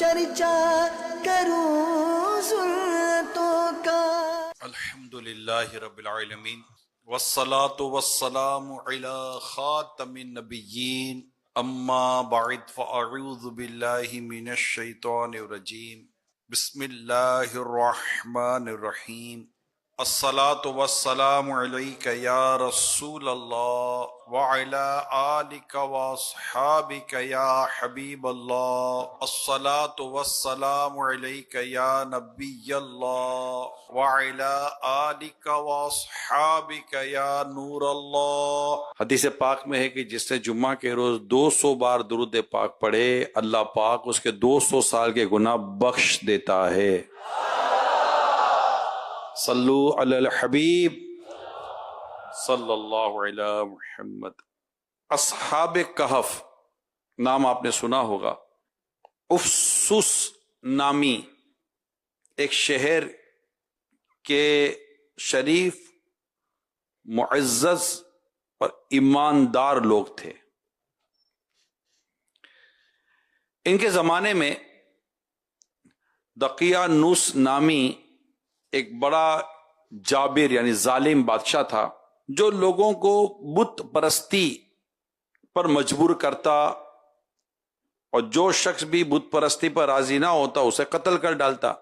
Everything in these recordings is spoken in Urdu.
چرچا کروں سنتوں کا۔ الحمدللہ رب العالمین والصلاة والسلام علی خاتم النبیین اما بعد فاعوذ باللہ من الشیطان الرجیم بسم اللہ الرحمن الرحیم الصلاة والسلام علیک یا رسول اللہ وعلی آلک واصحابک یا حبیب اللہ الصلاة والسلام علیک یا نبی اللہ وعلی آلک واصحابک یا نور اللہ۔ حدیث پاک میں ہے کہ جس نے جمعہ کے روز 200 بار درود پاک پڑھے اللہ پاک اس کے 200 سال کے گناہ بخش دیتا ہے۔ صلو علی الحبیب صلی اللہ علی محمد۔ اصحاب کہف نام آپ نے سنا ہوگا۔ افسوس نامی ایک شہر کے شریف معزز اور ایماندار لوگ تھے۔ ان کے زمانے میں دقیانوس نامی ایک بڑا جابر یعنی ظالم بادشاہ تھا جو لوگوں کو بت پرستی پر مجبور کرتا اور جو شخص بھی بت پرستی پر راضی نہ ہوتا اسے قتل کر ڈالتا۔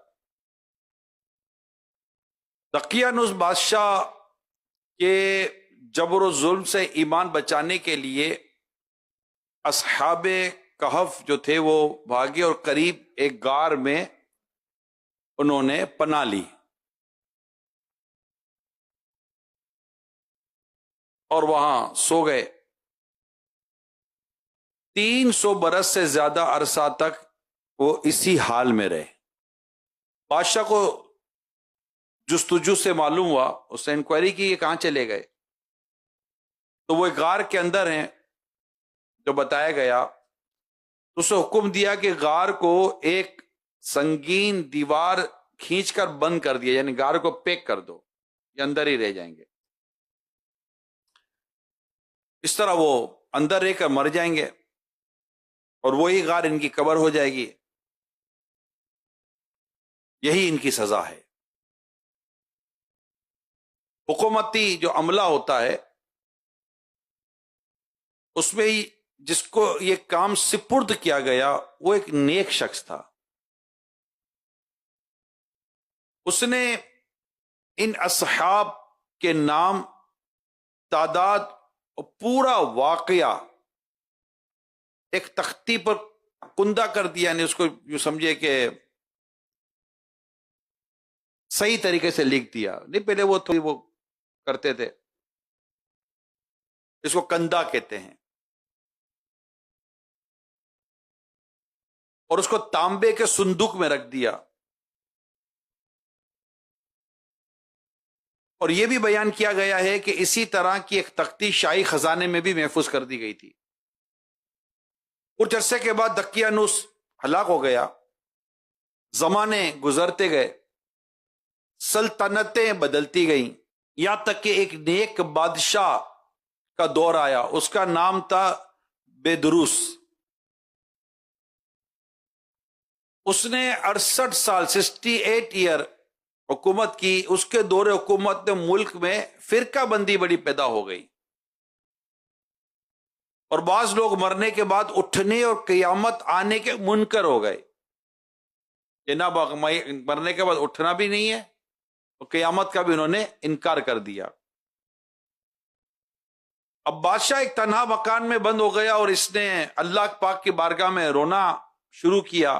دقیانوس بادشاہ کے جبر و ظلم سے ایمان بچانے کے لیے اصحاب کہف جو تھے وہ بھاگے اور قریب ایک غار میں انہوں نے پناہ لی اور وہاں سو گئے۔ 300 برس سے زیادہ عرصہ تک وہ اسی حال میں رہے۔ بادشاہ کو جستجو سے معلوم ہوا، اس نے انکوائری کی یہ کہاں چلے گئے، تو وہ ایک غار کے اندر ہیں جو بتایا گیا۔ اسے حکم دیا کہ غار کو ایک سنگین دیوار کھینچ کر بند کر دیا، یعنی غار کو پیک کر دو، یہ اندر ہی رہ جائیں گے، اس طرح وہ اندر رہ کر مر جائیں گے اور وہی غار ان کی قبر ہو جائے گی، یہی ان کی سزا ہے۔ حکومتی جو عملہ ہوتا ہے اس میں جس کو یہ کام سپرد کیا گیا وہ ایک نیک شخص تھا۔ اس نے ان اصحاب کے نام، تعداد اور پورا واقعہ ایک تختی پر کندہ کر دیا، یعنی اس کو یوں سمجھے کہ صحیح طریقے سے لکھ دیا، نہیں پہلے وہ تھوڑی وہ کرتے تھے، اس کو کندہ کہتے ہیں، اور اس کو تانبے کے صندوق میں رکھ دیا۔ اور یہ بھی بیان کیا گیا ہے کہ اسی طرح کی ایک تختی شاہی خزانے میں بھی محفوظ کر دی گئی تھی۔ کچھ عرصے کے بعد دقیانوس ہلاک ہو گیا، زمانے گزرتے گئے، سلطنتیں بدلتی گئیں، یہاں تک کہ ایک نیک بادشاہ کا دور آیا، اس کا نام تھا بیدروس۔ اس نے 68 سال 68 ایئر حکومت کی۔ اس کے دور حکومت میں ملک میں فرقہ بندی بڑی پیدا ہو گئی، اور بعض لوگ مرنے کے بعد اٹھنے اور قیامت آنے کے منکر ہو گئے، جناب مرنے کے بعد اٹھنا بھی نہیں ہے اور قیامت کا بھی انہوں نے انکار کر دیا۔ اب بادشاہ ایک تنہا مکان میں بند ہو گیا اور اس نے اللہ پاک کی بارگاہ میں رونا شروع کیا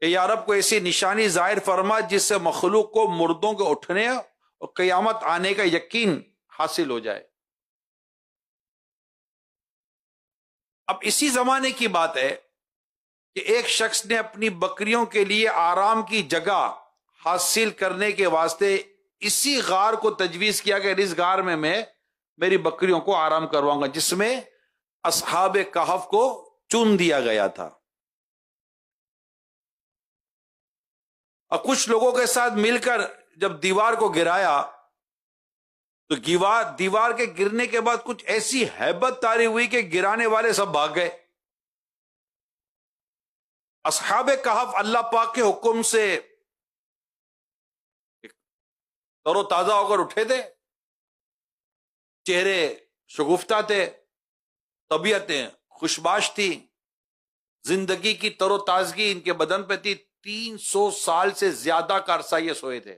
کہ یا رب کو ایسی نشانی ظاہر فرما جس سے مخلوق کو مردوں کے اٹھنے اور قیامت آنے کا یقین حاصل ہو جائے۔ اب اسی زمانے کی بات ہے کہ ایک شخص نے اپنی بکریوں کے لیے آرام کی جگہ حاصل کرنے کے واسطے اسی غار کو تجویز کیا کہ اس غار میں میں میری بکریوں کو آرام کرواؤں گا، جس میں اصحاب کہف کو چن دیا گیا تھا۔ اور کچھ لوگوں کے ساتھ مل کر جب دیوار کو گرایا تو دیوار کے گرنے کے بعد کچھ ایسی ہیبت طاری ہوئی کہ گرانے والے سب بھاگ گئے۔ اصحاب کہف اللہ پاک کے حکم سے تر و تازہ ہو کر اٹھے تھے، چہرے شگفتہ تھے، طبیعتیں خوشباش تھی، زندگی کی تر و تازگی ان کے بدن پہ تھی۔ 300 سال سے زیادہ کا عرصہ یہ سوئے تھے۔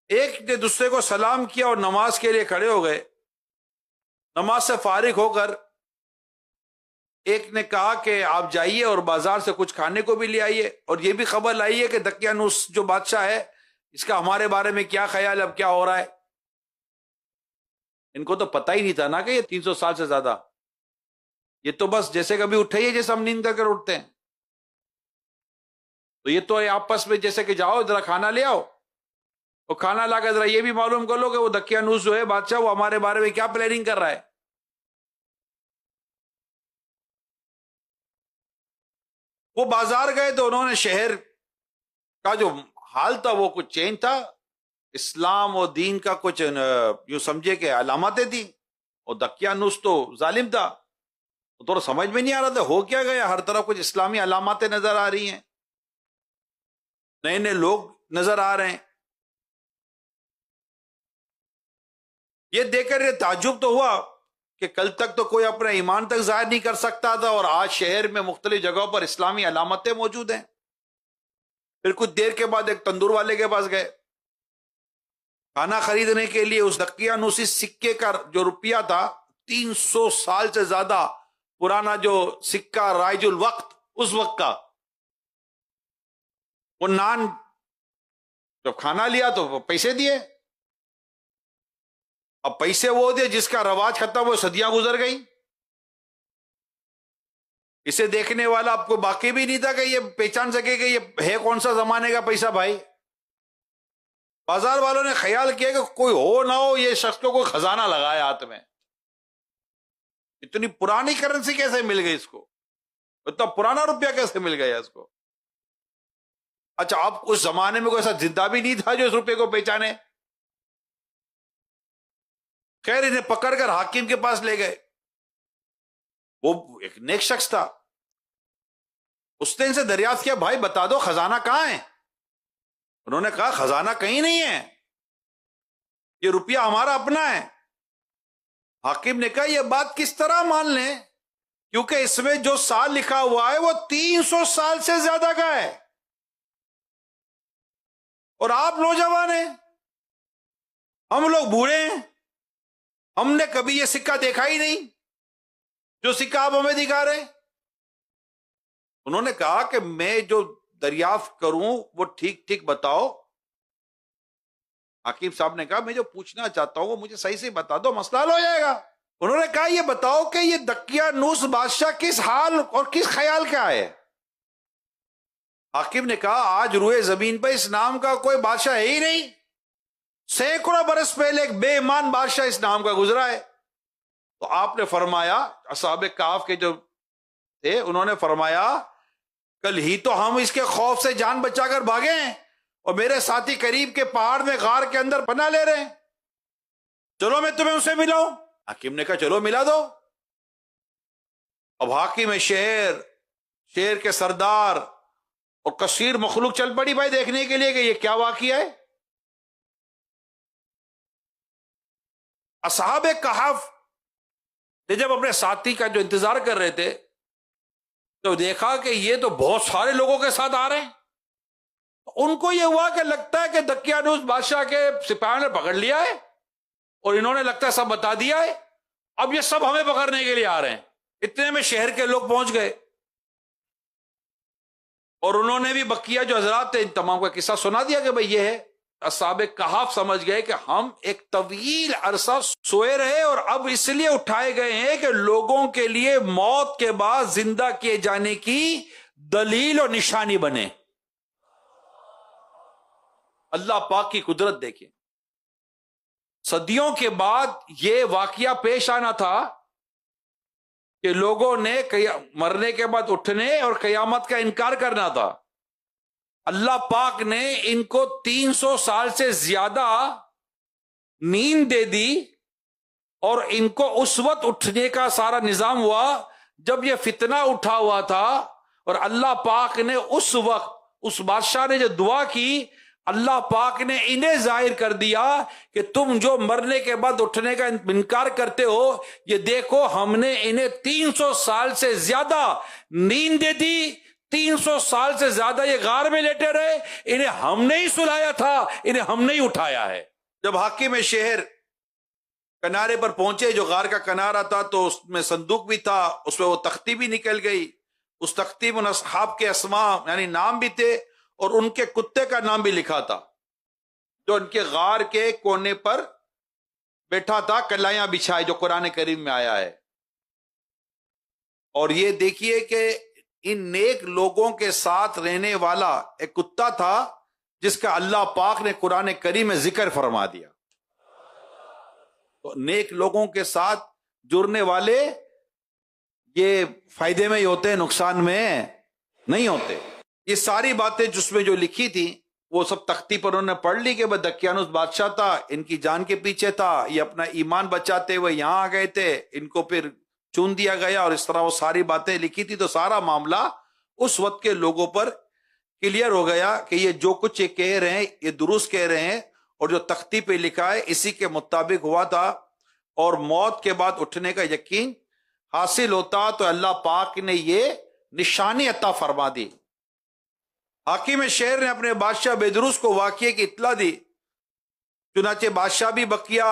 ایک نے دوسرے کو سلام کیا اور نماز کے لیے کھڑے ہو گئے۔ نماز سے فارغ ہو کر ایک نے کہا کہ آپ جائیے اور بازار سے کچھ کھانے کو بھی لے آئیے، اور یہ بھی خبر لائیے کہ دقیانوس جو بادشاہ ہے اس کا ہمارے بارے میں کیا خیال، اب کیا ہو رہا ہے۔ ان کو تو پتہ ہی نہیں تھا نا کہ یہ 300 سال سے زیادہ، یہ تو بس جیسے کبھی اٹھے ہی جیسے ہم نیند کر اٹھتے ہیں، تو یہ تو آپس میں جیسے کہ جاؤ ذرا کھانا لے آؤ، اور کھانا لا کر ذرا یہ بھی معلوم کر لو کہ وہ دقیانوس جو ہے بادشاہ وہ ہمارے بارے میں کیا پلاننگ کر رہا ہے۔ وہ بازار گئے تو انہوں نے شہر کا جو حال تھا وہ کچھ چینج تھا، اسلام اور دین کا کچھ یوں سمجھے کہ علامتیں تھیں، اور دقیانوس تو ظالم تھا، تو سمجھ میں نہیں آ رہا تھا ہو کیا گیا۔ ہر طرف کچھ اسلامی علاماتیں نظر آ رہی ہیں، نئے نئے لوگ نظر آ رہے ہیں۔ یہ دیکھ کر یہ تعجب تو ہوا کہ کل تک تو کوئی اپنا ایمان تک ظاہر نہیں کر سکتا تھا، اور آج شہر میں مختلف جگہوں پر اسلامی علامتیں موجود ہیں۔ پھر کچھ دیر کے بعد ایک تندور والے کے پاس گئے کھانا خریدنے کے لیے۔ اس دقیانوسی سکے کا جو روپیہ تھا، 300 سال سے زیادہ پرانا جو سکہ رائج الوقت اس وقت کا، وہ نان جب کھانا لیا تو وہ پیسے دیے۔ اب پیسے وہ دے جس کا رواج ختم وہ صدیاں گزر گئی، اسے دیکھنے والا آپ کو باقی بھی نہیں تھا کہ یہ پہچان سکے کہ یہ ہے کون سا زمانے کا پیسہ۔ بھائی بازار والوں نے خیال کیا کہ کوئی ہو نہ ہو یہ شخص کو کوئی خزانہ لگایا ہاتھ میں، اتنی پرانی کرنسی کیسے مل گئی اس کو، اتنا پرانا روپیہ کیسے مل گیا اس کو۔ اچھا اب اس زمانے میں کوئی ایسا زندہ بھی نہیں تھا جو اس روپے کو پہچانے۔ خیر انہیں پکڑ کر حاکم کے پاس لے گئے، وہ ایک نیک شخص تھا، اس نے ان سے دریافت کیا بھائی بتا دو خزانہ کہاں ہے۔ انہوں نے کہا خزانہ کہیں نہیں ہے، یہ روپیہ ہمارا اپنا ہے۔ حاکم نے کہا یہ بات کس طرح مان لیں، کیونکہ اس میں جو سال لکھا ہوا ہے وہ 300 سال سے زیادہ کا ہے، اور آپ نوجوان ہیں، ہم لوگ بوڑھے ہیں، ہم نے کبھی یہ سکہ دیکھا ہی نہیں جو سکہ آپ ہمیں دکھا رہے ہیں۔ انہوں نے کہا کہ میں جو دریافت کروں وہ ٹھیک ٹھیک بتاؤ۔ حکیم صاحب نے کہا میں جو پوچھنا چاہتا ہوں وہ مجھے صحیح سے بتا دو، مسئلہ حل ہو جائے گا۔ انہوں نے کہا یہ بتاؤ کہ یہ دقیانوس بادشاہ کس حال اور کس خیال کا ہے۔ حاکم نے کہا آج روئے زمین پہ اس نام کا کوئی بادشاہ ہے ہی نہیں، سینکڑوں برس پہلے ایک بے ایمان بادشاہ اس نام کا گزرا ہے۔ تو آپ نے فرمایا، اصحاب کہف کے جو تھے انہوں نے فرمایا کل ہی تو ہم اس کے خوف سے جان بچا کر بھاگے ہیں، اور میرے ساتھی قریب کے پہاڑ میں غار کے اندر پناہ لے رہے ہیں، چلو میں تمہیں اسے ملاؤں۔ حاکم نے کہا چلو ملا دو۔ اب حاکم شہر کے سردار اور کثیر مخلوق چل پڑی بھائی دیکھنے کے لیے کہ یہ کیا واقعہ ہے۔ اصحاب کہف نے جب اپنے ساتھی کا جو انتظار کر رہے تھے تو دیکھا کہ یہ تو بہت سارے لوگوں کے ساتھ آ رہے ہیں، ان کو یہ ہوا کہ لگتا ہے کہ دقیانوس بادشاہ کے سپاہیوں نے پکڑ لیا ہے، اور انہوں نے لگتا ہے سب بتا دیا ہے، اب یہ سب ہمیں پکڑنے کے لیے آ رہے ہیں۔ اتنے میں شہر کے لوگ پہنچ گئے، اور انہوں نے بھی بقیہ جو حضرات تھے ان تمام کا قصہ سنا دیا کہ بھئی یہ ہے۔ اصحاب کہف سمجھ گئے کہ ہم ایک طویل عرصہ سوئے رہے، اور اب اس لیے اٹھائے گئے ہیں کہ لوگوں کے لیے موت کے بعد زندہ کیے جانے کی دلیل اور نشانی بنے۔ اللہ پاک کی قدرت دیکھیں، صدیوں کے بعد یہ واقعہ پیش آنا تھا کہ لوگوں نے مرنے کے بعد اٹھنے اور قیامت کا انکار کرنا تھا۔ اللہ پاک نے ان کو 300 سال سے زیادہ نیند دے دی، اور ان کو اس وقت اٹھنے کا سارا نظام ہوا جب یہ فتنہ اٹھا ہوا تھا اور اللہ پاک نے اس وقت اس بادشاہ نے جو دعا کی، اللہ پاک نے انہیں ظاہر کر دیا کہ تم جو مرنے کے بعد اٹھنے کا انکار کرتے ہو، یہ دیکھو ہم نے انہیں 300 سال سے زیادہ نیند دے دی، 300 سال سے زیادہ یہ غار میں لیٹے رہے، انہیں ہم نے ہی سلایا تھا، انہیں ہم نے ہی اٹھایا ہے۔ جب حاکم شہر کنارے پر پہنچے، جو غار کا کنارہ تھا، تو اس میں صندوق بھی تھا، اس میں وہ تختی بھی نکل گئی، اس تختی میں اصحاب کے اسماء یعنی نام بھی تھے اور ان کے کتے کا نام بھی لکھا تھا جو ان کے غار کے کونے پر بیٹھا تھا کلائیاں بچھائے، جو قرآن کریم میں آیا ہے۔ اور یہ دیکھیے کہ ان نیک لوگوں کے ساتھ رہنے والا ایک کتا تھا جس کا اللہ پاک نے قرآن کریم میں ذکر فرما دیا۔ تو نیک لوگوں کے ساتھ جڑنے والے یہ فائدے میں ہی ہوتے ہیں، نقصان میں نہیں ہوتے۔ یہ ساری باتیں جس میں جو لکھی تھی وہ سب تختی پر انہوں نے پڑھ لی کہ دقیانوس بادشاہ تھا، ان کی جان کے پیچھے تھا، یہ اپنا ایمان بچاتے ہوئے یہاں آ گئے تھے، ان کو پھر چون دیا گیا، اور اس طرح وہ ساری باتیں لکھی تھی۔ تو سارا معاملہ اس وقت کے لوگوں پر کلیئر ہو گیا کہ یہ جو کچھ یہ کہہ رہے ہیں یہ درست کہہ رہے ہیں، اور جو تختی پہ لکھا ہے اسی کے مطابق ہوا تھا، اور موت کے بعد اٹھنے کا یقین حاصل ہوتا تو اللہ پاک نے یہ نشانی عطا فرما دی۔ حاکم شہر نے اپنے بادشاہ بیدروس کو واقعے کی اطلاع دی، چنانچہ بادشاہ بھی بقیہ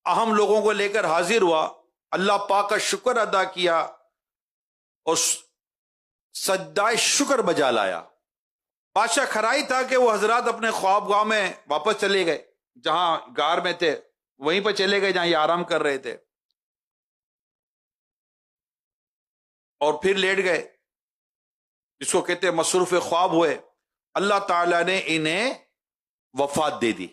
اہم لوگوں کو لے کر حاضر ہوا، اللہ پاک کا شکر ادا کیا اور سجدہ شکر بجا لایا۔ بادشاہ خرائی تھا کہ وہ حضرات اپنے خواب گاہ میں واپس چلے گئے، جہاں غار میں تھے وہیں پہ چلے گئے جہاں یہ آرام کر رہے تھے، اور پھر لیٹ گئے، جس کو کہتے ہیں مصروف خواب ہوئے۔ اللہ تعالیٰ نے انہیں وفات دے دی۔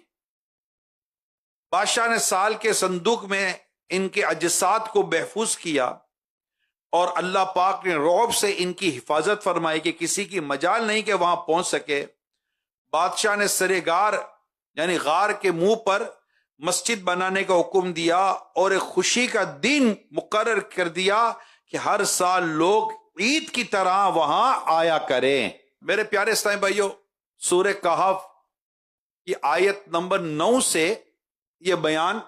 بادشاہ نے سال کے صندوق میں ان کے اجساد کو محفوظ کیا، اور اللہ پاک نے رعب سے ان کی حفاظت فرمائی کہ کسی کی مجال نہیں کہ وہاں پہنچ سکے۔ بادشاہ نے سرے غار یعنی غار کے منہ پر مسجد بنانے کا حکم دیا، اور ایک خوشی کا دن مقرر کر دیا کہ ہر سال لوگ عید کی طرح وہاں آیا کریں۔ میرے پیارے اسلامی بھائیو، سورہ کہف کی آیت نمبر 9 سے یہ بیان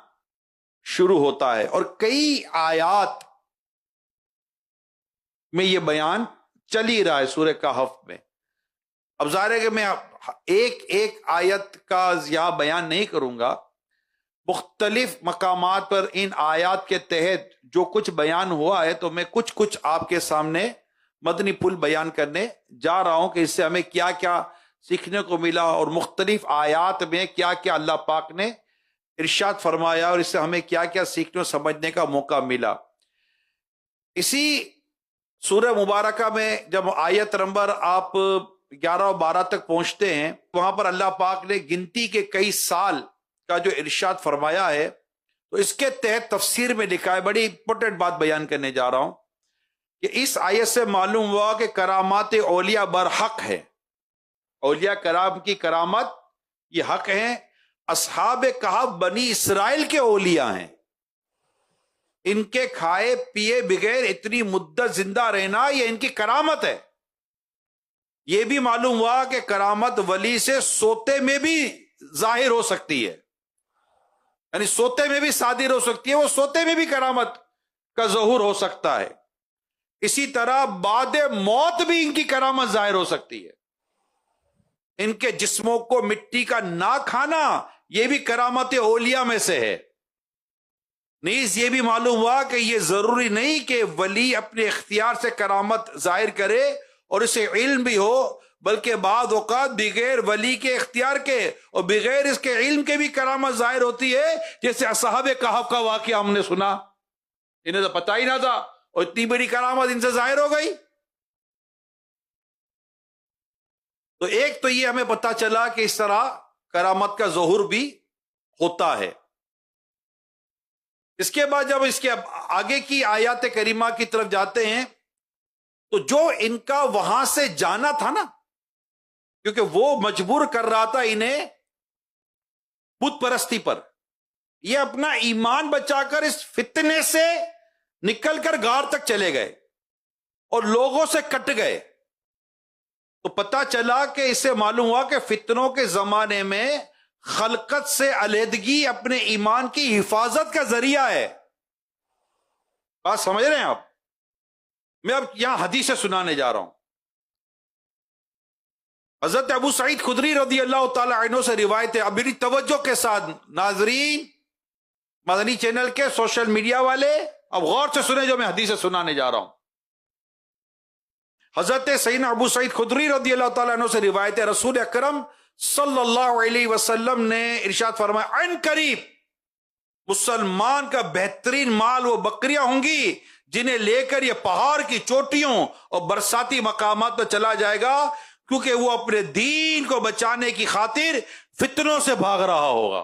شروع ہوتا ہے، اور کئی آیات میں یہ بیان چل ہی رہا ہے سورہ کہف میں۔ اب ظاہر ہے کہ میں ایک ایک آیت کا یہاں بیان نہیں کروں گا، مختلف مقامات پر ان آیات کے تحت جو کچھ بیان ہوا ہے تو میں کچھ آپ کے سامنے مدنی پھول بیان کرنے جا رہا ہوں کہ اس سے ہمیں کیا کیا سیکھنے کو ملا، اور مختلف آیات میں کیا کیا اللہ پاک نے ارشاد فرمایا، اور اس سے ہمیں کیا کیا سیکھنے اور سمجھنے کا موقع ملا۔ اسی سورہ مبارکہ میں جب آیت نمبر آپ 11 اور 12 تک پہنچتے ہیں، وہاں پر اللہ پاک نے گنتی کے کئی سال کا جو ارشاد فرمایا ہے، تو اس کے تحت تفسیر میں لکھا ہے، بڑی امپورٹنٹ بات بیان کرنے جا رہا ہوں کہ اس آیت سے معلوم ہوا کہ کرامات اولیاء برحق ہے، اولیاء کرام کی کرامت یہ حق ہے۔ اصحاب کہف بنی اسرائیل کے اولیاء ہیں، ان کے کھائے پیے بغیر اتنی مدت زندہ رہنا یہ ان کی کرامت ہے۔ یہ بھی معلوم ہوا کہ کرامت ولی سے سوتے میں بھی ظاہر ہو سکتی ہے، یعنی سوتے میں بھی صادر ہو سکتی ہے، وہ سوتے میں بھی کرامت کا ظہور ہو سکتا ہے۔ اسی طرح بعد موت بھی ان کی کرامت ظاہر ہو سکتی ہے۔ ان کے جسموں کو مٹی کا نہ کھانا یہ بھی کرامت اولیاء میں سے ہے۔ نیز یہ بھی معلوم ہوا کہ یہ ضروری نہیں کہ ولی اپنے اختیار سے کرامت ظاہر کرے اور اسے علم بھی ہو، بلکہ بعض اوقات بغیر ولی کے اختیار کے اور بغیر اس کے علم کے بھی کرامت ظاہر ہوتی ہے، جیسے اصحاب کہف کا واقعہ ہم نے سنا، انہیں تو پتہ ہی نہ تھا اور اتنی بڑی کرامت ان سے ظاہر ہو گئی۔ تو ایک تو یہ ہمیں پتہ چلا کہ اس طرح کرامت کا ظہور بھی ہوتا ہے۔ اس کے بعد جب اس کے آگے کی آیات کریمہ کی طرف جاتے ہیں تو جو ان کا وہاں سے جانا تھا نا، کیونکہ وہ مجبور کر رہا تھا انہیں بت پرستی پر، یہ اپنا ایمان بچا کر اس فتنے سے نکل کر غار تک چلے گئے اور لوگوں سے کٹ گئے، تو پتہ چلا کہ اس سے معلوم ہوا کہ فتنوں کے زمانے میں خلقت سے علیحدگی اپنے ایمان کی حفاظت کا ذریعہ ہے۔ بات سمجھ رہے ہیں آپ؟ میں اب یہاں حدیث سنانے جا رہا ہوں۔ حضرت ابو سعید خدری رضی اللہ تعالی عنہ سے روایت ہے۔ اب میری توجہ کے ساتھ ناظرین، مدنی چینل کے، سوشل میڈیا والے، اب غور سے سنیں جو میں حدیث سنانے جا رہا ہوں۔ حضرت سیدنا ابو سعید خدری رضی اللہ تعالیٰ عنہ سے روایت ہے، رسول اکرم صلی اللہ علیہ وسلم نے ارشاد فرمایا، عن قریب مسلمان کا بہترین مال وہ بکریاں ہوں گی جنہیں لے کر یہ پہاڑ کی چوٹیوں اور برساتی مقامات پر چلا جائے گا، کیونکہ وہ اپنے دین کو بچانے کی خاطر فتنوں سے بھاگ رہا ہوگا۔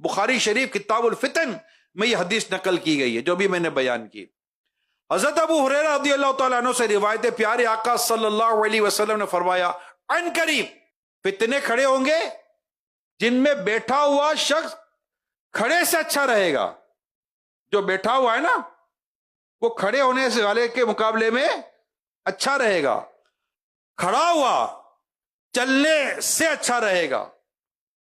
بخاری شریف کتاب الفتن میں یہ حدیث نقل کی گئی ہے جو بھی میں نے بیان کی۔ حضرت ابو ہریرہ رضی اللہ تعالیٰ عنہ سے روایت ہے، پیارے آقا صلی اللہ علیہ وسلم نے فرمایا، عن قریب فتنے کھڑے ہوں گے جن میں بیٹھا ہوا شخص کھڑے سے اچھا رہے گا۔ جو بیٹھا ہوا ہے نا وہ کھڑے ہونے سے والے کے مقابلے میں اچھا رہے گا، کھڑا ہوا چلنے سے اچھا رہے گا،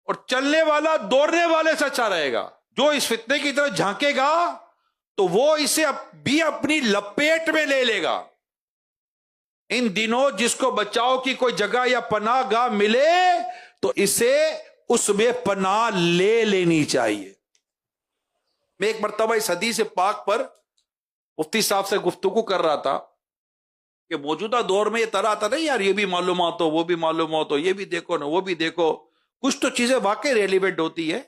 اور چلنے والا دوڑنے والے سے اچھا رہے گا۔ جو اس فتنے کی طرف جھانکے گا تو وہ اسے بھی اپنی لپیٹ میں لے لے گا۔ ان دنوں جس کو بچاؤ کی کوئی جگہ یا پناہ گاہ ملے تو اسے اس میں پناہ لے لینی چاہیے۔ میں ایک مرتبہ اس حدیث پاک پر مفتی صاحب سے گفتگو کر رہا تھا کہ موجودہ دور میں یہ طرح آتا نہیں یار، یہ بھی معلومات ہو، وہ بھی معلومات ہو، یہ بھی دیکھو نا وہ بھی دیکھو، کچھ تو چیزیں واقعی ریلیونٹ ہوتی ہے،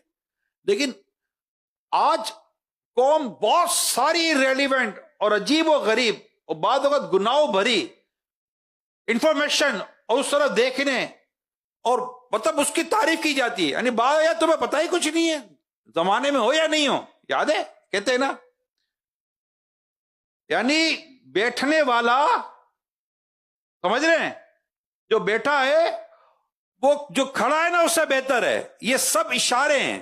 لیکن آج قوم بہت ساری ریلیونٹ اور عجیب و غریب اور بعض وقت گناہوں بھری انفارمیشن اور اس طرح دیکھنے اور مطلب اس کی تعریف کی جاتی ہے، یعنی بعض یا تمہیں پتہ ہی کچھ نہیں ہے، زمانے میں ہو یا نہیں ہو، یاد ہے کہتے ہیں نا، یعنی بیٹھنے والا، سمجھ رہے ہیں، جو بیٹھا ہے وہ جو کھڑا ہے نا اس سے بہتر ہے۔ یہ سب اشارے ہیں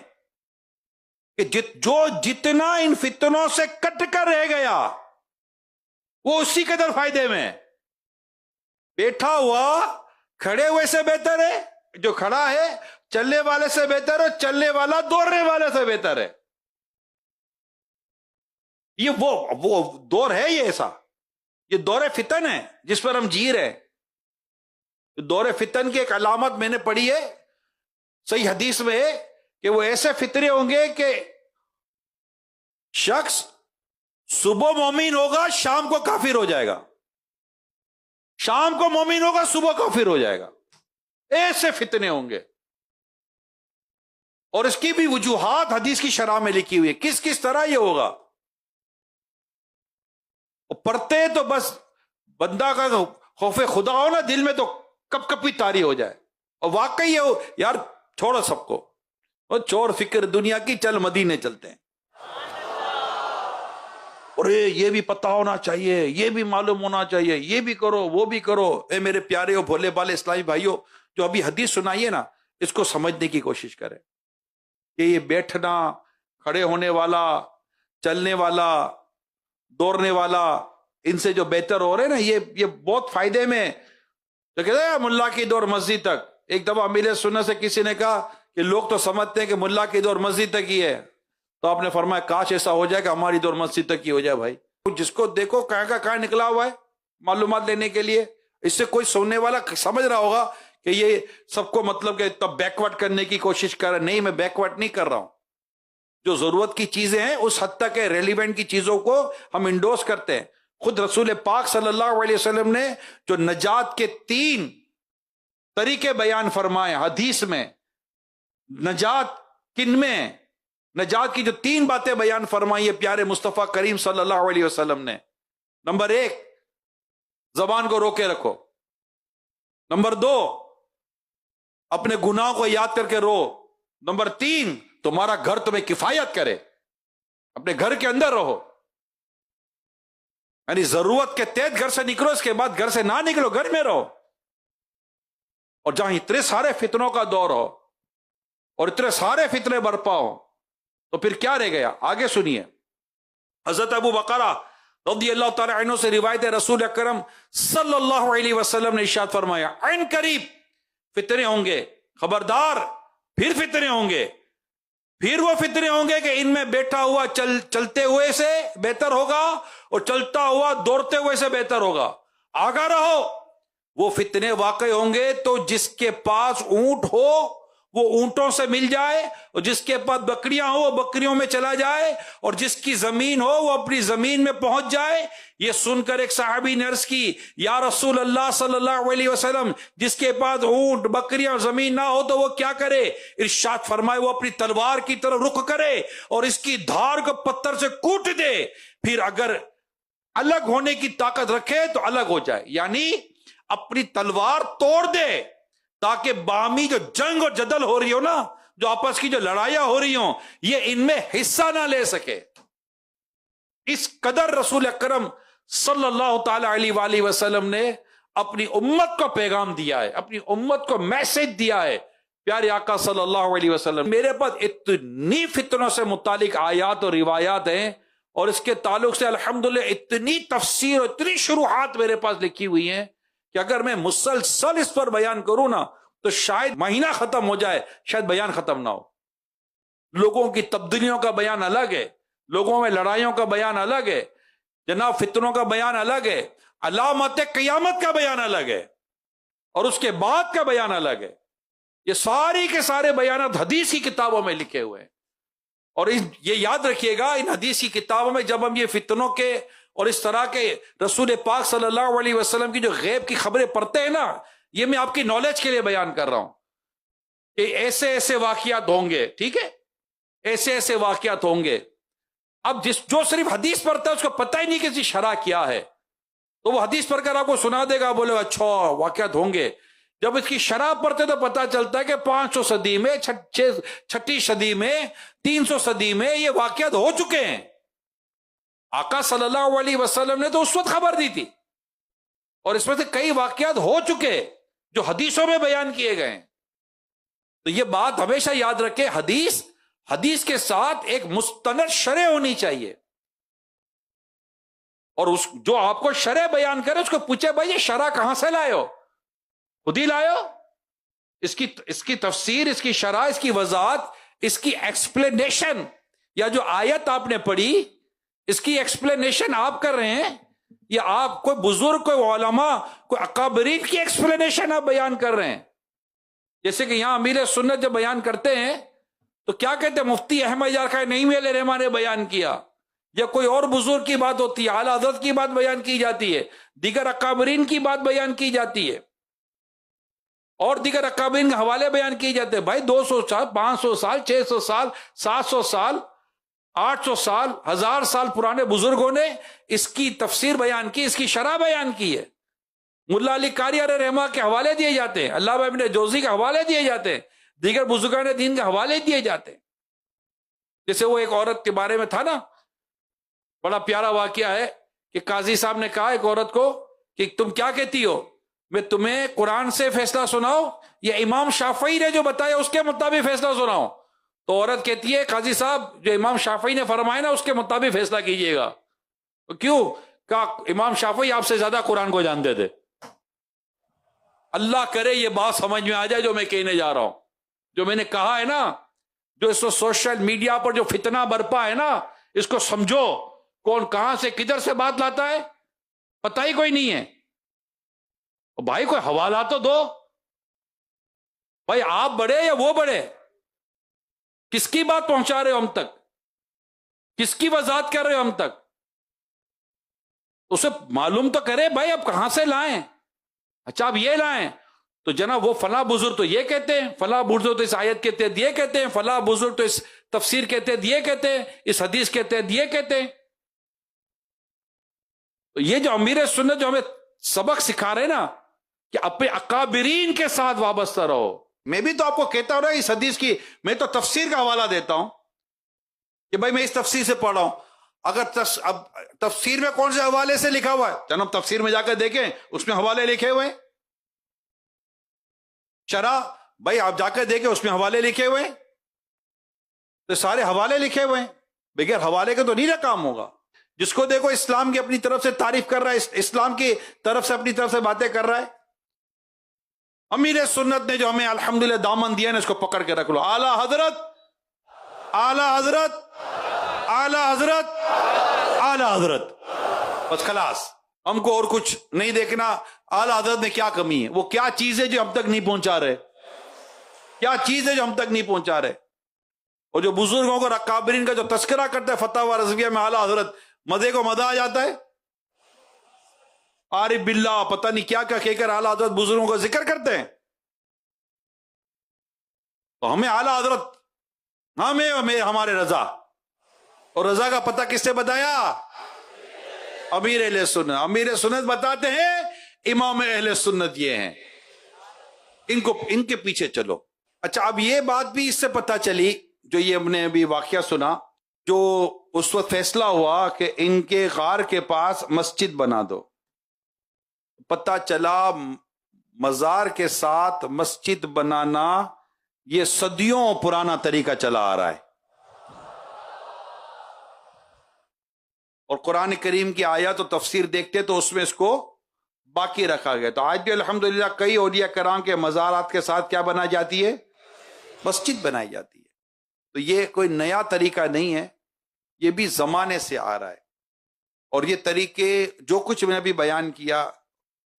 کہ جو جتنا ان فتنوں سے کٹ کر رہ گیا وہ اسی قدر فائدے میں۔ بیٹھا ہوا کھڑے ہوئے سے بہتر ہے، جو کھڑا ہے چلنے والے سے بہتر ہے، چلنے والا دوڑنے والے سے بہتر ہے۔ یہ وہ دور ہے، یہ ایسا، یہ دور فتن ہے جس پر ہم جی رہے ہیں۔ دور فتن کی ایک علامت میں نے پڑھی ہے صحیح حدیث میں ہے کہ وہ ایسے فتنے ہوں گے کہ شخص صبح مومن ہوگا شام کو کافر ہو جائے گا، شام کو مومن ہوگا صبح کافر ہو جائے گا، ایسے فتنے ہوں گے۔ اور اس کی بھی وجوہات حدیث کی شرح میں لکھی ہوئی ہے، کس کس طرح یہ ہوگا۔ پڑھتے تو بس بندہ کا خوف خدا ہو نا دل میں تو کب کبھی طاری ہو جائے، اور واقعی ہو یار چھوڑو سب کو، اور چھوڑ فکر دنیا کی، چل مدینے چلتے ہیں، اور یہ بھی پتہ ہونا چاہیے، یہ بھی معلوم ہونا چاہیے، یہ بھی کرو وہ بھی کرو۔ اے میرے پیارے اور بھولے بالے اسلامی بھائیوں، جو ابھی حدیث سنائیے نا اس کو سمجھنے کی کوشش کریں کہ یہ بیٹھنا، کھڑے ہونے والا، چلنے والا، دوڑنے والا، ان سے جو بہتر ہو رہے نا یہ بہت فائدے میں۔ تو کہتے ہیں ملا کی دور مسجد تک۔ ایک دفعہ امیر سنت سے کسی نے کہا کہ لوگ تو سمجھتے ہیں کہ ملا کی دور مسجد تک ہی ہے، تو آپ نے فرمایا کاش ایسا ہو جائے کہ ہماری دور مسجد تک ہی ہو جائے بھائی۔ جس کو دیکھو کہاں کا کہاں نکلا ہوا ہے معلومات لینے کے لیے، اس سے کوئی سننے والا سمجھ رہا ہوگا کہ یہ سب کو مطلب کہ تب بیکورڈ کرنے کی کوشش کر رہا ہے۔ نہیں، میں بیکورڈ نہیں کر رہا ہوں، جو ضرورت کی چیزیں ہیں اس حد تک ہے، ریلیونٹ کی چیزوں کو ہم انڈورس کرتے ہیں۔ خود رسول پاک صلی اللہ علیہ وسلم نے جو نجات کے 3 طریقے بیان فرمائے حدیث میں، نجات کن میں، نجات کی جو 3 باتیں بیان فرمائی ہے پیارے مصطفیٰ کریم صلی اللہ علیہ وسلم نے۔ نمبر 1، زبان کو روکے رکھو۔ نمبر 2، اپنے گناہوں کو یاد کر کے رو۔ نمبر 3، تمہارا گھر تمہیں کفایت کرے، اپنے گھر کے اندر رہو، یعنی ضرورت کے تحت گھر سے نکلو، اس کے بعد گھر سے نہ نکلو، گھر میں رہو۔ اور جہاں اتنے سارے فتنوں کا دور ہو اور اتنے سارے فتنے برپا ہو تو پھر کیا رہ گیا؟ آگے سنیے، حضرت ابو بکرہ رضی اللہ تعالیٰ عنہ سے روایت ہے، رسول اکرم صلی اللہ علیہ وسلم نے ارشاد فرمایا عین قریب فتنے ہوں گے، خبردار، پھر فتنے ہوں گے، پھر وہ فتنے ہوں گے کہ ان میں بیٹھا ہوا چلتے ہوئے سے بہتر ہوگا اور چلتا ہوا دوڑتے ہوئے سے بہتر ہوگا، آگاہ رہو۔ وہ فتنے واقع ہوں گے تو جس کے پاس اونٹ ہو وہ اونٹوں سے مل جائے، اور جس کے پاس بکریاں ہو وہ بکریوں میں چلا جائے، اور جس کی زمین ہو وہ اپنی زمین میں پہنچ جائے۔ یہ سن کر ایک صحابی نے عرض کی یا رسول اللہ صلی اللہ علیہ وسلم، جس کے پاس اونٹ بکریاں اور زمین نہ ہو تو وہ کیا کرے؟ ارشاد فرمائے وہ اپنی تلوار کی طرف رخ کرے اور اس کی دھار کو پتھر سے کوٹ دے، پھر اگر الگ ہونے کی طاقت رکھے تو الگ ہو جائے، یعنی اپنی تلوار توڑ دے تاکہ باہمی جو جنگ اور جدل ہو رہی ہو نا، جو آپس کی جو لڑائیاں ہو رہی ہوں، یہ ان میں حصہ نہ لے سکے۔ اس قدر رسول اکرم صلی اللہ تعالی علیہ وآلہ وسلم نے اپنی امت کو پیغام دیا ہے، اپنی امت کو میسج دیا ہے۔ پیارے آقا صلی اللہ علیہ وسلم، میرے پاس اتنی فتنوں سے متعلق آیات اور روایات ہیں، اور اس کے تعلق سے الحمدللہ اتنی تفسیر اور اتنی شروحات میرے پاس لکھی ہوئی ہیں کہ اگر میں مسلسل اس پر بیان کروں نا تو شاید مہینہ ختم ہو جائے، شاید بیان ختم نہ ہو۔ لوگوں کی تبدیلیوں کا بیان الگ ہے، لوگوں میں لڑائیوں کا بیان الگ ہے، جناب فتنوں کا بیان الگ ہے، علامت قیامت کا بیان الگ ہے، اور اس کے بعد کا بیان الگ ہے۔ یہ ساری کے سارے بیانات حدیث کی کتابوں میں لکھے ہوئے ہیں، اور یہ یاد رکھیے گا ان حدیث کی کتابوں میں جب ہم یہ فتنوں کے اور اس طرح کے رسول پاک صلی اللہ علیہ وسلم کی جو غیب کی خبریں پڑھتے ہیں نا، یہ میں آپ کی نالج کے لیے بیان کر رہا ہوں کہ ایسے ایسے واقعات ہوں گے، ٹھیک ہے، ایسے ایسے واقعات ہوں گے۔ اب جو صرف حدیث پڑھتا ہے اس کو پتہ ہی نہیں کہ اس کی شرح کیا ہے، تو وہ حدیث پڑھ کر آپ کو سنا دے گا، بولے اچھا واقعات ہوں گے۔ جب اس کی شرح پڑھتے تو پتہ چلتا ہے کہ 500 صدی میں، 6 صدی میں، 300 صدی میں یہ واقعات ہو چکے ہیں۔ آقا صلی اللہ علیہ وسلم نے تو اس وقت خبر دی تھی، اور اس میں سے کئی واقعات ہو چکے جو حدیثوں میں بیان کیے گئے ہیں۔ تو یہ بات ہمیشہ یاد رکھے، حدیث کے ساتھ ایک مستند شرح ہونی چاہیے، اور جو آپ کو شرح بیان کرے اس کو پوچھے بھائی یہ شرح کہاں سے لائے ہو؟ خود ہی لائے ہو؟ اس کی تفسیر، اس کی شرح، اس کی وضاحت، اس کی ایکسپلینیشن، یا جو آیت آپ نے پڑھی اس کی ایکسپلینیشن آپ کر رہے ہیں، یا آپ کوئی بزرگ، کوئی علماء، کوئی اکابرین کی ایکسپلینیشن آپ بیان کر رہے ہیں؟ جیسے کہ یہاں امیر سنت جب بیان کرتے ہیں تو کیا کہتے ہیں؟ مفتی احمد یار خان نعیمی علیہ الرحمہ نے بیان کیا، یا کوئی اور بزرگ کی بات ہوتی ہے، اعلیٰ حضرت کی بات بیان کی جاتی ہے، دیگر اکابرین کی بات بیان کی جاتی ہے، اور دیگر اکابرین کے حوالے بیان کیے جاتے ہیں۔ بھائی 200 سال، 500 سال، 600 سال، 700 سال، 800 سال، 1000 سال پرانے بزرگوں نے اس کی تفسیر بیان کی، اس کی شرح بیان کی ہے۔ ملا علی قاری علیہ رحمہ کے حوالے دیے جاتے ہیں، علامہ ابن جوزی کے حوالے دیے جاتے ہیں، دیگر بزرگان دین کے حوالے دیے جاتے ہیں۔ جیسے وہ ایک عورت کے بارے میں تھا نا، بڑا پیارا واقعہ ہے کہ قاضی صاحب نے کہا ایک عورت کو کہ تم کیا کہتی ہو، میں تمہیں قرآن سے فیصلہ سناؤں یا امام شافعی نے جو بتایا اس کے مطابق فیصلہ سناؤں؟ تو عورت کہتی ہے قاضی صاحب جو امام شافعی نے فرمایا نا اس کے مطابق فیصلہ کیجئے گا۔ کیوں؟ کہا امام شافعی آپ سے زیادہ قرآن کو جانتے تھے۔ اللہ کرے یہ بات سمجھ میں آ جائے جو میں کہنے جا رہا ہوں، جو میں نے کہا ہے نا، جو اس کو سوشل میڈیا پر جو فتنہ برپا ہے نا، اس کو سمجھو، کون کہاں سے کدھر سے بات لاتا ہے پتہ ہی کوئی نہیں ہے۔ بھائی کوئی حوالہ تو دو، بھائی آپ بڑے یا وہ بڑے، کس کی بات پہنچا رہے ہو ہم تک، کس کی وضاحت کر رہے ہو ہم تک؟ اسے معلوم تو کرے بھائی آپ کہاں سے لائیں۔ اچھا آپ یہ لائیں تو جناب وہ فلاں بزرگ تو یہ کہتے ہیں، فلاں بزرگ تو اس آیت کے تحت یہ کہتے ہیں، فلاں بزرگ تو اس تفسیر کے تحت یہ کہتے ہیں، اس حدیث کے تحت یہ کہتے ہیں۔ تو یہ جو امیر سنت جو ہمیں سبق سکھا رہے نا کہ اپنے اکابرین کے ساتھ وابستہ رہو۔ میں بھی تو آپ کو کہتا ہوں نا اس حدیث کی، میں تو تفسیر کا حوالہ دیتا ہوں کہ بھائی میں اس تفسیر سے پڑھ رہا ہوں۔ اگر اب تفسیر میں کون سے حوالے سے لکھا ہوا ہے، جناب تفسیر میں جا کر دیکھیں اس میں حوالے لکھے ہوئے ہیں۔ شرح بھائی آپ جا کر دیکھیں اس میں حوالے لکھے ہوئے ہیں، تو سارے حوالے لکھے ہوئے ہیں، بغیر حوالے کے تو نہیں نہ کام ہوگا۔ جس کو دیکھو اسلام کی اپنی طرف سے تعریف کر رہا ہے، اسلام کی طرف سے اپنی طرف سے باتیں کر رہا ہے. امیر سنت نے جو ہمیں الحمدللہ دامن دیا نا، اس کو پکڑ کے رکھ لو. اعلی حضرت، اعلی حضرت، اعلی حضرت، اعلی حضرت، بس خلاص. ہم کو اور کچھ نہیں دیکھنا. اعلی حضرت میں کیا کمی ہے، وہ کیا چیز ہے جو ہم تک نہیں پہنچا رہے، کیا چیز ہے جو ہم تک نہیں پہنچا رہے. اور جو بزرگوں کو اکابرین کا جو تذکرہ کرتا ہے فتاوی رضویہ میں اعلی حضرت، مزے کو مزہ آ جاتا ہے. عارف باللہ پتہ نہیں کیا کیا کہہ کر اعلی حضرت بزرگوں کا ذکر کرتے ہیں. تو ہمیں اعلی حضرت، ہمیں ہمارے رضا، اور رضا کا پتہ کس سے بتایا؟ امیر اہل سنت. امیر سنت بتاتے ہیں امام اہل سنت یہ ہیں، ان کے پیچھے چلو. اچھا، اب یہ بات بھی اس سے پتہ چلی، جو یہ ہم نے ابھی واقعہ سنا، جو اس وقت فیصلہ ہوا کہ ان کے غار کے پاس مسجد بنا دو. پتہ چلا مزار کے ساتھ مسجد بنانا یہ صدیوں پرانا طریقہ چلا آ رہا ہے. اور قرآن کریم کی آیات و تفسیر دیکھتے تو اس میں اس کو باقی رکھا گیا. تو آج بھی الحمدللہ کئی اولیاء کرام کے مزارات کے ساتھ کیا بنائی جاتی ہے؟ مسجد بنائی جاتی ہے. تو یہ کوئی نیا طریقہ نہیں ہے، یہ بھی زمانے سے آ رہا ہے. اور یہ طریقے جو کچھ میں نے ابھی بیان کیا،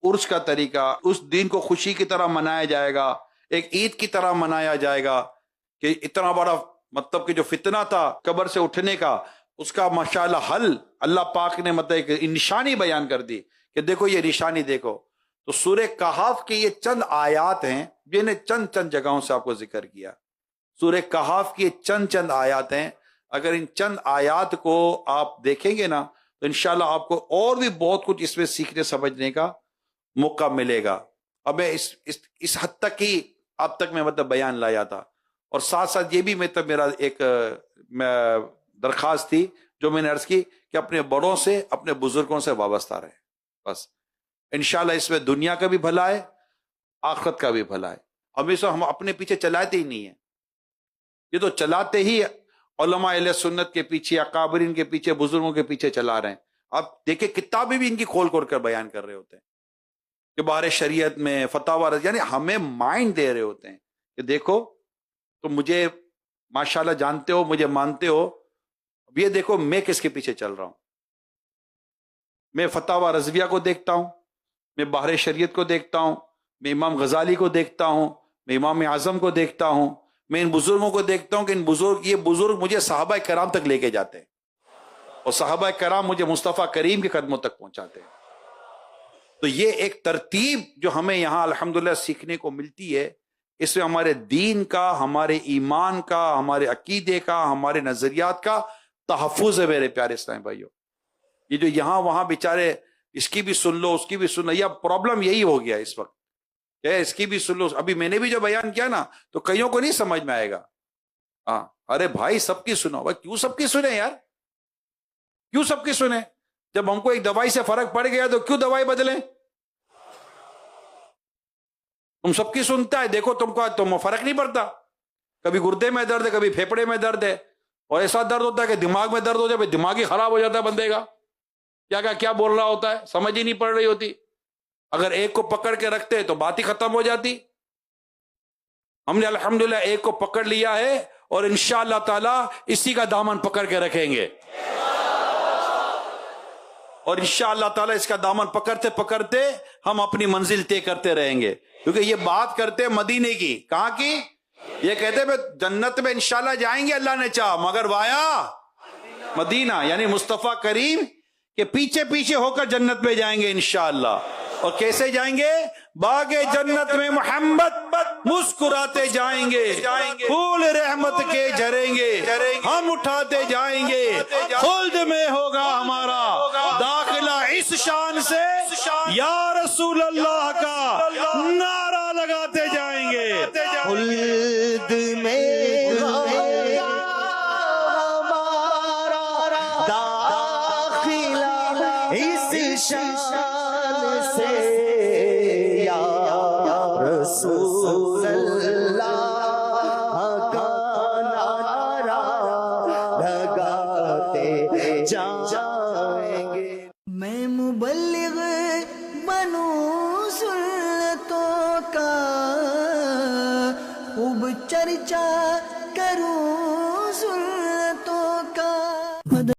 عرس کا طریقہ، اس دن کو خوشی کی طرح منایا جائے گا، ایک عید کی طرح منایا جائے گا. کہ اتنا بڑا مطلب کہ جو فتنہ تھا قبر سے اٹھنے کا، اس کا ماشاءاللہ حل اللہ پاک نے مطلب ایک نشانی بیان کر دی کہ دیکھو یہ نشانی دیکھو. تو سورہ کہف کے یہ چند آیات ہیں جن نے چند جگہوں سے آپ کو ذکر کیا. سورہ کہف کی چند آیات ہیں. اگر ان چند آیات کو آپ دیکھیں گے نا تو انشاءاللہ آپ کو اور بھی بہت کچھ اس میں سیکھنے سمجھنے کا موقع ملے گا. اب میں اس حد تک ہی اب تک میں مطلب بیان لایا تھا. اور ساتھ ساتھ یہ بھی مطلب میرا ایک درخواست تھی جو میں نے عرض کی کہ اپنے بڑوں سے، اپنے بزرگوں سے وابستہ رہیں. بس انشاءاللہ اس میں دنیا کا بھی بھلا ہے، آخرت کا بھی بھلا ہے. اب اس ہم اپنے پیچھے چلاتے ہی نہیں ہیں. یہ تو چلاتے ہی علماء اہل سنت کے پیچھے، اکابرین کے پیچھے، بزرگوں کے پیچھے چلا رہے ہیں. آپ دیکھیں کتابیں بھی ان کی کھول کر بیان کر رہے ہوتے ہیں کہ بارے شریعت میں فتاوی، یعنی ہمیں مائنڈ دے رہے ہوتے ہیں کہ دیکھو تو مجھے ماشاءاللہ جانتے ہو، مجھے مانتے ہو. اب یہ دیکھو میں کس کے پیچھے چل رہا ہوں. میں فتاوی رضویہ کو دیکھتا ہوں، میں بحر شریعت کو دیکھتا ہوں، میں امام غزالی کو دیکھتا ہوں، میں امام اعظم کو دیکھتا ہوں، میں ان بزرگوں کو دیکھتا ہوں کہ یہ بزرگ مجھے صحابہ کرام تک لے کے جاتے ہیں، اور صحابہ کرام مجھے مصطفیٰ کریم کے قدموں تک پہنچاتے ہیں. تو یہ ایک ترتیب جو ہمیں یہاں الحمدللہ سیکھنے کو ملتی ہے، اس میں ہمارے دین کا، ہمارے ایمان کا، ہمارے عقیدے کا، ہمارے نظریات کا تحفظ ہے. میرے پیارے اسلامی بھائیوں، یہ جو یہاں وہاں بیچارے اس کی بھی سن لو، اس کی بھی سن لو، یہ پرابلم یہی ہو گیا اس وقت کہ اس کی بھی سن لو. ابھی میں نے بھی جو بیان کیا نا تو کئیوں کو نہیں سمجھ میں آئے گا. ہاں ارے بھائی سب کی سنو. بھائی کیوں سب کی سنیں یار، کیوں سب کی سنیں؟ جب ہم کو ایک دوائی سے فرق پڑ گیا تو کیوں دوائی بدلیں؟ تم سب کی سنتا ہے، دیکھو تم فرق نہیں پڑتا. کبھی گردے میں درد ہے، کبھی پھیپڑے میں درد ہے، اور ایسا درد ہوتا ہے کہ دماغ میں درد ہو جائے، دماغ ہی خراب ہو جاتا ہے بندے کا. کیا بول رہا ہوتا ہے، سمجھ ہی نہیں پڑ رہی ہوتی. اگر ایک کو پکڑ کے رکھتے تو بات ہی ختم ہو جاتی. ہم نے الحمدللہ ایک کو پکڑ لیا ہے اور انشاءاللہ تعالی اسی کا دامن پکڑ کے رکھیں گے، اور انشاءاللہ تعالی اس کا دامن پکڑتے پکڑتے ہم اپنی منزل طے کرتے رہیں گے. کیونکہ یہ بات کرتے مدینے کی، کہاں کی؟ یہ کہتے ہیں جنت میں انشاءاللہ جائیں گے اللہ نے چاہا، مگر وایا مدینہ، یعنی مصطفیٰ کریم کے پیچھے پیچھے ہو کر جنت میں جائیں گے انشاءاللہ. اور کیسے جائیں گے؟ باغ جنت میں محمد مسکراتے جائیں گے، پھول رحمت کے جھریں گے، ہم اٹھاتے جائیں گے، خلد میں ہوگا ہمارا داخلہ اس شان سے، یا رسول اللہ کا نعرہ لگاتے جائیں گے. خلد میں ہوگا ہمارا داخلہ اس شان سے، یا رسول اللہ کا نعرہ لگاتے جائیں مبلغ بنوں سنتوں کا خوب چرچا کروں